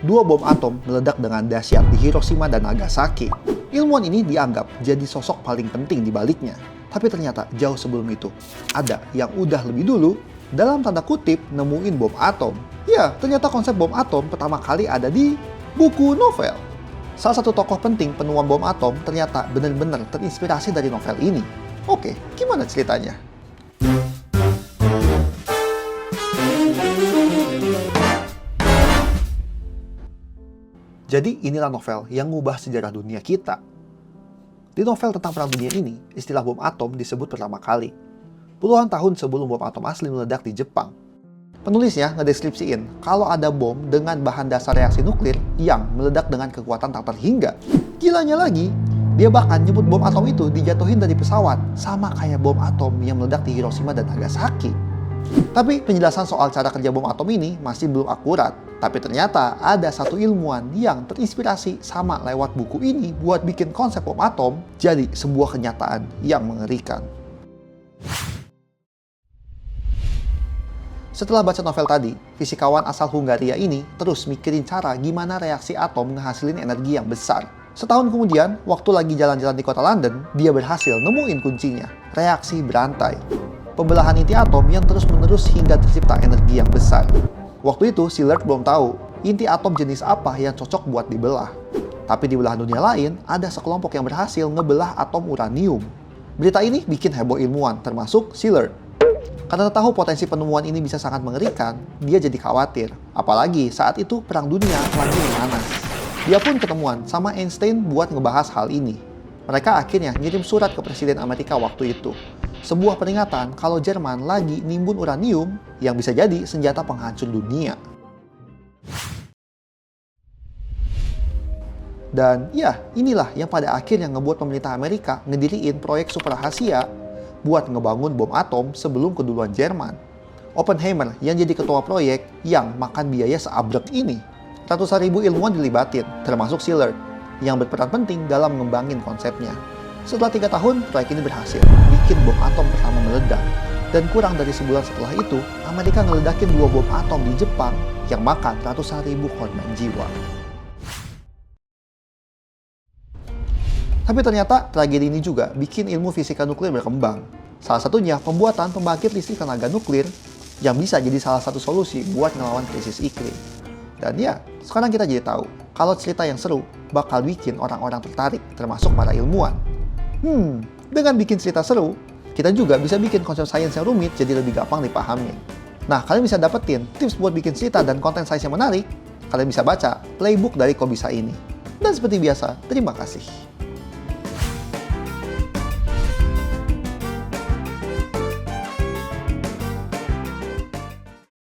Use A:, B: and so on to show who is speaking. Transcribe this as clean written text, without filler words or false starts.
A: dua bom atom meledak dengan dahsyat di Hiroshima dan Nagasaki. Ilmuwan ini dianggap jadi sosok paling penting di baliknya. Tapi ternyata jauh sebelum itu, ada yang udah lebih dulu, dalam tanda kutip, nemuin bom atom. Ya, ternyata konsep bom atom pertama kali ada di buku novel. Salah satu tokoh penting penemuan bom atom ternyata benar-benar terinspirasi dari novel ini. Oke, gimana ceritanya? Jadi inilah novel yang ngubah sejarah dunia kita. Di novel tentang Perang Dunia ini, istilah bom atom disebut pertama kali. Puluhan tahun sebelum bom atom asli meledak di Jepang. Penulisnya ngedeskripsiin kalau ada bom dengan bahan dasar reaksi nuklir yang meledak dengan kekuatan tak terhingga. Gilanya lagi, dia bahkan nyebut bom atom itu dijatuhin dari pesawat, sama kayak bom atom yang meledak di Hiroshima dan Nagasaki. Tapi penjelasan soal cara kerja bom atom ini masih belum akurat. Tapi ternyata ada satu ilmuwan yang terinspirasi sama lewat buku ini buat bikin konsep bom atom jadi sebuah kenyataan yang mengerikan. Setelah baca novel tadi, fisikawan asal Hungaria ini terus mikirin cara gimana reaksi atom ngehasilin energi yang besar. Setahun kemudian, waktu lagi jalan-jalan di kota London, dia berhasil nemuin kuncinya, reaksi berantai. Pembelahan inti atom yang terus-menerus hingga tercipta energi yang besar. Waktu itu, Szilard belum tahu inti atom jenis apa yang cocok buat dibelah. Tapi di belahan dunia lain, ada sekelompok yang berhasil ngebelah atom uranium. Berita ini bikin heboh ilmuwan, termasuk Szilard. Karena tahu potensi penemuan ini bisa sangat mengerikan, dia jadi khawatir. Apalagi saat itu perang dunia lagi memanas. Dia pun ketemuan sama Einstein buat ngebahas hal ini. Mereka akhirnya ngirim surat ke Presiden Amerika waktu itu. Sebuah peringatan kalau Jerman lagi nimbun uranium yang bisa jadi senjata penghancur dunia. Dan ya, inilah yang pada akhirnya ngebuat pemerintah Amerika ngediriin proyek super rahasia buat ngebangun bom atom sebelum keduluan Jerman. Oppenheimer yang jadi ketua proyek yang makan biaya seabrek ini. Ratusan ribu ilmuwan dilibatin, termasuk Szilard, yang berperan penting dalam ngembangin konsepnya. Setelah 3 tahun, proyek ini berhasil bikin bom atom pertama meledak. Dan kurang dari sebulan setelah itu, Amerika ngeledakin 2 bom atom di Jepang yang makan ratusan ribu korban jiwa. Tapi ternyata tragedi ini juga bikin ilmu fisika nuklir berkembang. Salah satunya pembuatan pembangkit listrik tenaga nuklir yang bisa jadi salah satu solusi buat ngelawan krisis iklim. Dan ya, sekarang kita jadi tahu kalau cerita yang seru bakal bikin orang-orang tertarik, termasuk para ilmuwan. Dengan bikin cerita seru, kita juga bisa bikin konsep sains yang rumit jadi lebih gampang dipahami. Nah, kalian bisa dapetin tips buat bikin cerita dan konten sains yang menarik. Kalian bisa baca playbook dari Kok Bisa ini. Dan seperti biasa, terima kasih.